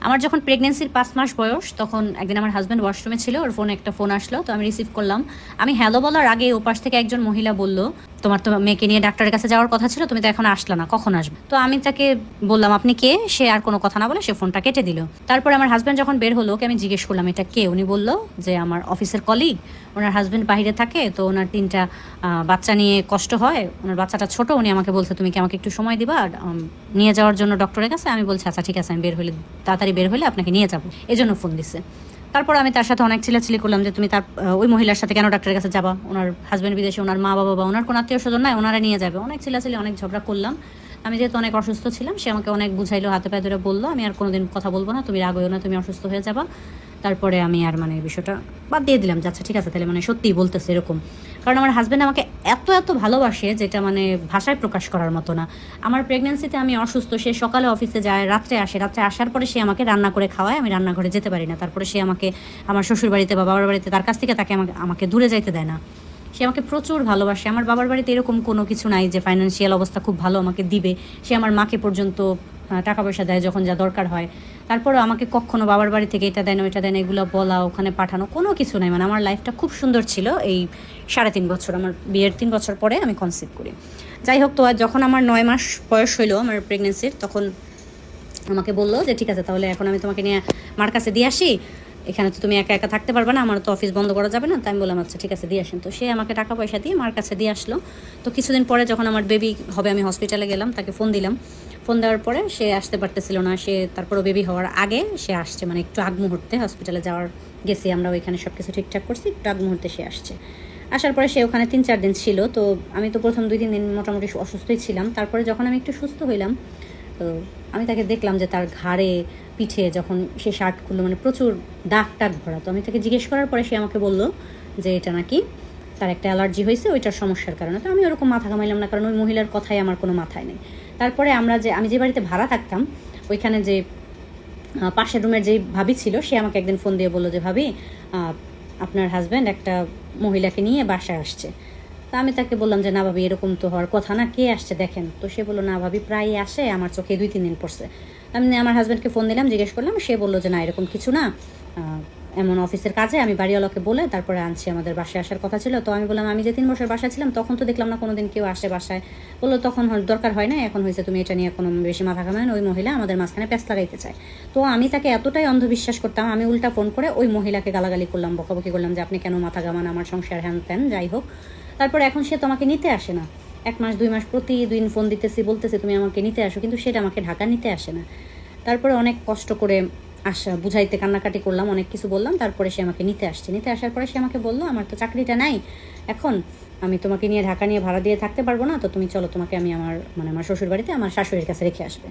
আমার যখন প্রেগনেন্সির 5 মাস বয়স, তখন একদিন আমার হাজব্যান্ড ওয়াশরুমে ছিল, ওর ফোনে একটা ফোন আসলো, তো আমি রিসিভ করলাম। আমি হ্যালো বলার আগে ওপাশ থেকে একজন মহিলা বলল, তোমার তো মেয়েকে নিয়ে ডাক্তারের কাছে যাওয়ার কথা ছিল, তুমি তো এখন আসলা না, কখন আসবে? তো আমি তাকে বললাম আপনি কে? সে আর কোনো কথা না বলে সে ফোনটা কেটে দিল। তারপরে আমার হাজব্যান্ড যখন বের হলো, ওকে আমি জিজ্ঞেস করলাম এটা কে। উনি বলল যে আমার অফিসের কলিগ, ওনার হাজব্যান্ড বাইরে থাকে, তো ওনার 3টা বাচ্চা নিয়ে কষ্ট হয়, ওনার বাচ্চাটা ছোট, উনি আমাকে বলছে তুমি কি আমাকে একটু সময় দিবা নিয়ে যাওয়ার জন্য ডক্টরের কাছে। আমি বলছি আচ্ছা ঠিক আছে, আমি বের হলে তাড়াতাড়ি বের হলে আপনাকে নিয়ে যাবো, এই জন্য ফোন দিছে। তারপর আমি তার সাথে অনেক চিলাচিলি করলাম যে তুমি তার ওই মহিলার সাথে কেন ডাক্তারের কাছে যাবা, ওনার হাজব্যান্ড বিদেশে, ওনার মা বাবা বা ওনার কোনো আত্মীয় স্বজন নাই, ওনারা নিয়ে যাবে। অনেক চিলাচিলি, অনেক ঝগড়া করলাম। আমি যেহেতু অনেক অসুস্থ ছিলাম, সে আমাকে অনেক বুঝাইলো, হাতে পায়ে ধরে বললো আমি আর কোনোদিন কথা বলবো না, তুমি রাগো না, তুমি অসুস্থ হয়ে যাবা। তারপরে আমি আর বিষয়টা বাদ দিয়ে দিলাম, আচ্ছা ঠিক আছে তাহলে সত্যিই বলতেছে এরকম। কারণ আমার হাজব্যান্ড আমাকে এত এত ভালোবাসে, যেটা ভাষায় প্রকাশ করার মতো না। আমার প্রেগনেন্সিতে আমি অসুস্থ, সে সকালে অফিসে যায়, রাত্রে আসে, রাত্রে আসার পরে সে আমাকে রান্না করে খাওয়ায়, আমি রান্নাঘরে যেতে পারি না। তারপরে সে আমাকে আমার শ্বশুর বাড়িতে বা বাবার বাড়িতে, তার কাছ থেকে তাকে আমাকে দূরে যাইতে দেয় না। সে আমাকে প্রচুর ভালোবাসে। আমার বাবার বাড়িতে এরকম কোনো কিছু নাই যে ফাইন্যান্সিয়াল অবস্থা খুব ভালো আমাকে দিবে। সে আমার মাকে পর্যন্ত টাকা পয়সা দেয় যখন যা দরকার হয়। তারপরেও আমাকে কখনো বাবার বাড়ি থেকে এটা দেন ওইটা দেন এগুলো বলা, ওখানে পাঠানো, কোনো কিছু নাই। আমার লাইফটা খুব সুন্দর ছিল এই 3.5 বছর। আমার বিয়ের 3 বছর পরে আমি কনসিভ করি। যাই হোক, তো যখন আমার 9 মাস বয়স হইলো আমার প্রেগনেন্সির, তখন আমাকে বললো যে ঠিক আছে তাহলে এখন আমি তোমাকে নিয়ে মার কাছে দিয়ে আসি, এখানে তো তুমি একা একা থাকতে পারবে না, আমার তো অফিস বন্ধ করা যাবে না। তাই আমি বললাম আচ্ছা ঠিক আছে দিয়ে আসেন। তো সে আমাকে টাকা পয়সা দিয়ে মার কাছে দিয়ে আসলো। তো কিছুদিন পরে যখন আমার বেবি হবে, আমি হসপিটালে গেলাম, তাকে ফোন দিলাম। ফোন দেওয়ার পরে সে আসতে পারতেছিল না। সে তারপরও বেবি হওয়ার আগে সে আসছে, একটু আগ মুহূর্তে হসপিটালে যাওয়ার গেছি আমরা, ওইখানে সব কিছু ঠিকঠাক করছি, একটু আগ মুহূর্তে সে আসছে। আসার পরে সে ওখানে 3-4 দিন ছিল। তো আমি তো প্রথম 2-3 দিন মোটামুটি অসুস্থই ছিলাম। তারপরে যখন আমি একটু সুস্থ হইলাম, তো আমি তাকে দেখলাম যে তার ঘাড়ে পিঠে যখন সে শার্ট খুললো, প্রচুর দাগ টাগ ভরা। তো আমি তাকে জিজ্ঞেস করার পরে সে আমাকে বললো যে এটা নাকি তার একটা অ্যালার্জি হয়েছে, ওইটার সমস্যার কারণে। তো আমি ওরকম মাথা ঘামাইলাম না, কারণ ওই মহিলার কথাই আমার কোনো মাথায় নেই। তারপরে আমি যে বাড়িতে ভাড়া থাকতাম, ওইখানে যে পাশের রুমের যে ভাবি ছিল, সে আমাকে একদিন ফোন দিয়ে বললো যে ভাবি আপনার হাজব্যান্ড একটা মহিলাকে নিয়ে বাসায় আসছে। তা আমি তাকে বললাম যে না ভাবি, এরকম তো হওয়ার কথা না, কে আসছে দেখেন। তো সে বললো না ভাবি, প্রায়ই আসে, আমার চোখে 2-3 দিন পড়ছে। আমি আমার হাজব্যান্ডকে ফোন দিলাম, জিজ্ঞেস করলাম, সে বললো যে না এরকম কিছু না, এমন অফিসের কাজে আমি বাড়িওয়ালাকে বলে তারপরে আনছি, আমাদের বাসায় আসার কথা ছিল। তো আমি বললাম আমি যে 3 বছর বাসায় ছিলাম তখন তো দেখলাম না কোনোদিন কেউ আসে বাসায়। বললো তখন দরকার হয় না, এখন হয়েছে, তুমি এটা নিয়ে কোনো বেশি মাথা ঘামায় না, ওই মহিলা আমাদের মাঝখানে প্যাঁচ লাগাইতে চায়। তো আমি তাকে এতটাই অন্ধবিশ্বাস করতাম, আমি উল্টা ফোন করে ওই মহিলাকে গালাগালি করলাম, বকাবকি করলাম যে আপনি কেন মাথা ঘামান, আমার সংসার হ্যান ত্যান। যাই হোক, তারপরে এখন সে তোমাকে নিতে আসে না। 1 মাস 2 মাস প্রতিদিন ফোন দিতেছি, বলতেছে তুমি আমাকে নিতে আসো, কিন্তু সেটা আমাকে ঢাকা নিতে আসে না। তারপরে অনেক কষ্ট করে বুঝাইতে কান্নাকাটি করলাম, অনেক কিছু বললাম, তারপরে সে আমাকে নিতে আসছে। নিতে আসার পরে সে আমাকে বললো আমার তো চাকরিটা নাই, এখন আমি তোমাকে নিয়ে ঢাকা নিয়ে ভাড়া দিয়ে থাকতে পারবো না, তো তুমি চলো, তোমাকে আমি আমার শ্বশুর বাড়িতে আমার শাশুড়ির কাছে রেখে আসবে।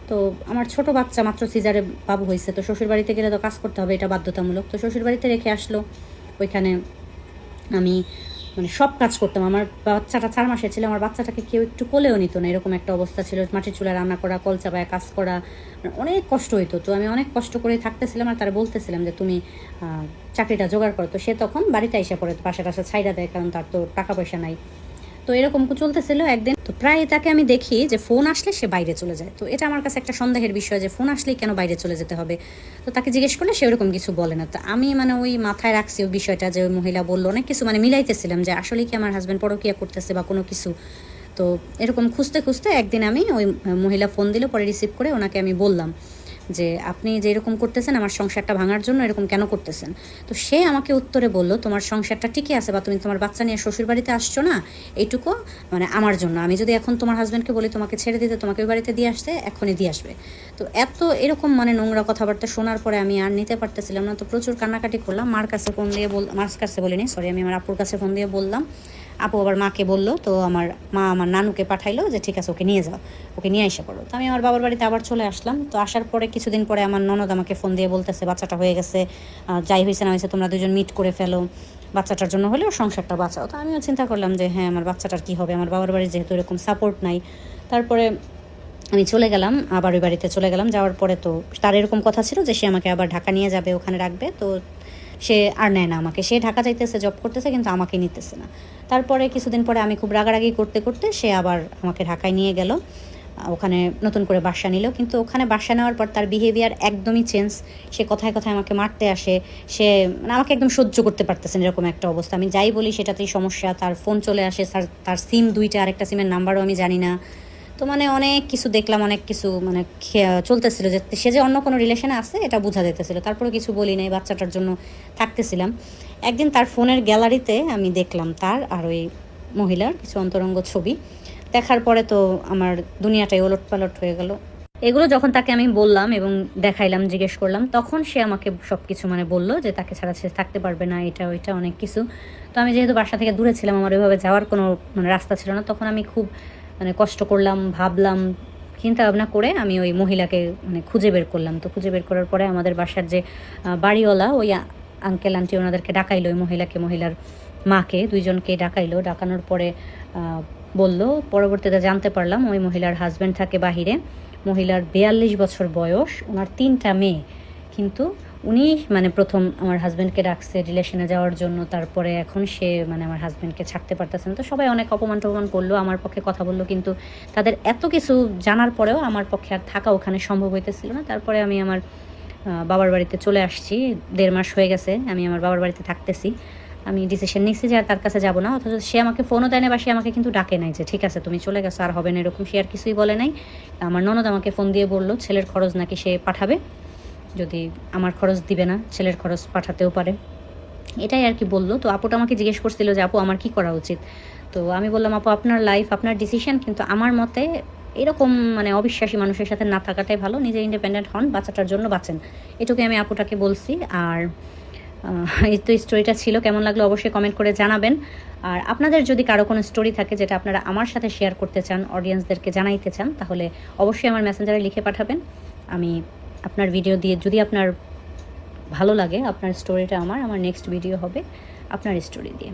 তো আমার ছোট বাচ্চা, মাত্র সিজারে বাবু হয়েছে, তো শ্বশুর বাড়িতে গেলে তো কাজ করতে হবে, এটা বাধ্যতামূলক। তো শ্বশুর বাড়িতে রেখে আসলো। ওইখানে আমি সব কাজ করতাম। আমার বাচ্চাটা 4 মাসের ছিল, আমার বাচ্চাটাকে কেউ একটু কোলেও নিত না, এরকম একটা অবস্থা ছিল। মাটির চুলায় রান্না করা, কল চাপায় কাজ করা, অনেক কষ্ট হইতো। তো আমি অনেক কষ্ট করে থাকতেছিলাম, আর তারা বলতেছিলাম যে তুমি চাকরিটা জোগাড় করো। তো সে তখন বাড়িতে এসে পড়ে, বাসা টাসা ছাইড়া দেয়, কারণ তার তো টাকা পয়সা নাই। তো এরকম চলতেছিল। একদিন তো প্রায় তাকে আমি দেখি যে ফোন আসলে সে বাইরে চলে যায়। তো এটা আমার কাছে একটা সন্দেহের বিষয় যে ফোন আসলেই কেন বাইরে চলে যেতে হবে। তো তাকে জিজ্ঞেস করলে সে ওরকম কিছু বলে না। তো আমি ওই মাথায় রাখছি ওই বিষয়টা, যে ওই মহিলা বললো, অনেক কিছু মিলাইতেছিলাম যে আসলে কি আমার হাজব্যান্ড পরকীয়া করতেছে বা কোনো কিছু। তো এরকম খুঁজতে খুঁজতে একদিন আমি ওই মহিলা ফোন দিল, পরে রিসিভ করে ওনাকে আমি বললাম যে আপনি যে এরকম করতেছেন আমার সংসারটা ভাঙার জন্য, এরকম কেন করতেছেন? তো সে আমাকে উত্তরে বলল তোমার সংসারটা ঠিকই আছে, বা তুমি তোমার বাচ্চা নিয়ে শ্বশুর বাড়িতে আসছো না, এইটুকু আমার জন্য। আমি যদি এখন তোমার হাজব্যান্ডকে বলি তোমাকে ছেড়ে দিতে, তোমাকে ওই বাড়িতে দিয়ে আসতে, এখনই দিয়ে আসবে। তো এত এরকম নোংরা কথাবার্তা শোনার পরে আমি আর নিতে পারতেছিলাম না। তো প্রচুর কান্নাকাটি করলাম। মার কাছে ফোন দিয়ে মার কাছে বলিনি, সরি, আমি আমার আপুর কাছে ফোন দিয়ে বললাম। আপু আবার মাকে বললো, তো আমার মা আমার নানুকে পাঠাইলো যে ঠিক আছে ওকে নিয়ে যাও, ওকে নিয়ে এসে পড়ো। তো আমি আমার বাবার বাড়িতে আবার চলে আসলাম। তো আসার পরে কিছুদিন পরে আমার ননদ আমাকে ফোন দিয়ে বলতেছে বাচ্চাটা হয়ে গেছে, যাই হয়েছে না হয়েছে তোমরা দুজন মিট করে ফেলো, বাচ্চাটার জন্য হলেও সংসারটা বাঁচাও। তো আমিও চিন্তা করলাম যে হ্যাঁ, আমার বাচ্চাটার কী হবে, আমার বাবার বাড়ির যেহেতু এরকম সাপোর্ট নাই। তারপরে আমি চলে গেলাম, আবার ওই বাড়িতে চলে গেলাম। যাওয়ার পরে তো তার এরকম কথা ছিল যে সে আমাকে আবার ঢাকা নিয়ে যাবে, ওখানে রাখবে। তো সে আর নেয় না আমাকে, সে ঢাকা যাইতেছে, জব করতেছে, কিন্তু আমাকে নিতেছে না। তারপরে কিছুদিন পরে আমি খুব রাগারাগি করতে করতে সে আবার আমাকে ঢাকায় নিয়ে গেল। ওখানে নতুন করে বাসা নিল, কিন্তু ওখানে বাসা নেওয়ার পর তার বিহেভিয়ার একদমই চেঞ্জ। সে কথায় কথায় আমাকে মারতে আসে, সে মানে আমাকে একদম সহ্য করতে পারতেছেন এরকম একটা অবস্থা। আমি যাই বলি সেটাতেই সমস্যা, তার ফোন চলে আসে, তার সিম 2টা, আরেকটা সিমের নাম্বারও আমি জানি না। তো মানে অনেক কিছু দেখলাম, অনেক কিছু মানে চলতেছিল যে সে যে অন্য কোনো রিলেশনে আছে এটা বোঝা যেতেছিল। তারপরে কিছু বলি নাই, বাচ্চাটার জন্য থাকতেছিলাম। একদিন তার ফোনের গ্যালারিতে আমি দেখলাম তার আর ওই মহিলার কিছু অন্তরঙ্গ ছবি। দেখার পরে তো আমার দুনিয়াটাই ওলটপালট হয়ে গেল। এগুলো যখন তাকে আমি বললাম এবং দেখাইলাম, জিজ্ঞেস করলাম, তখন সে আমাকে সব কিছু মানে বললো যে তাকে ছাড়া সে থাকতে পারবে না, এটা ওইটা অনেক কিছু। তো আমি যেহেতু বাসা থেকে দূরে ছিলাম, আমার ওইভাবে যাওয়ার কোনো মানে রাস্তা ছিল না, তখন আমি খুব মানে কষ্ট করলাম, ভাবলাম, চিন্তা ভাবনা করে আমি ওই মহিলাকে মানে খুঁজে বের করলাম। তো খুঁজে বের করার পরে আমাদের বাসার যে বাড়িওয়ালা ওই আঙ্কেল আন্টি ওনাদেরকে ডাকাইলো, ওই মহিলার মাকে, দুইজনকে ডাকাইলো। ডাকানোর পরে বলল, পরবর্তীতে জানতে পারলাম ওই মহিলার হাজব্যান্ড থাকে বাহিরে। মহিলার 42 বছর বয়স, ওনার 3টা মেয়ে, কিন্তু উনি মানে প্রথম আমার হাজব্যান্ডকে ডাকছে রিলেশনে যাওয়ার জন্য। তারপরে এখন সে মানে আমার হাজব্যান্ডকে ছাড়তে পারতেছে না। তো সবাই অনেক অপমান টপমান করলো, আমার পক্ষে কথা বললো, কিন্তু তাদের এত কিছু জানার পরেও আমার পক্ষে আর থাকা ওখানে সম্ভব হইতেছিল না। তারপরে আমি আমার বাবার বাড়িতে চলে আসছি, 1.5 মাস হয়ে গেছে আমি আমার বাবার বাড়িতে থাকতেছি। আমি ডিসিশন নিচ্ছি যে আর তার কাছে যাবো না, অথচ সে আমাকে ফোনও দেয় না বা সে আমাকে কিন্তু ডাকে নাই যে ঠিক আছে তুমি চলে গেছো আর হবে না, এরকম সে আর কিছুই বলে নাই। আমার ননদ আমাকে ফোন দিয়ে বললো ছেলের খরচ নাকি সে পাঠাবে, যদি আমার খরচ দিবে না ছেলের খরচ পাঠাতেও পারে, এটাই আর কি বললো। তো আপুটা আমাকে জিজ্ঞেস করছিল যে আপু আমার কি করা উচিত। তো আমি বললাম আপু আপনার লাইফ, আপনার ডিসিশন, কিন্তু আমার মতে এরকম মানে অবিশ্বাসী মানুষের সাথে না থাকাটাই ভালো, নিজে ইন্ডিপেন্ডেন্ট হন, বাচ্চাটার জন্য বাঁচেন, এটুকুই আমি আপুটাকে বলছি। আর এই তো স্টোরিটা ছিল, কেমন লাগলো অবশ্যই কমেন্ট করে জানাবেন। আর আপনাদের যদি কারো কোনো স্টোরি থাকে যেটা আপনারা আমার সাথে শেয়ার করতে চান, অডিয়েন্সদেরকে জানাইতে চান, তাহলে অবশ্যই আমার মেসেঞ্জারে লিখে পাঠাবেন। আমি আপনার ভিডিও দিয়ে, যদি আপনার ভালো লাগে আপনার স্টোরিটা, আমার নেক্সট ভিডিও হবে আপনার স্টোরি দিয়ে।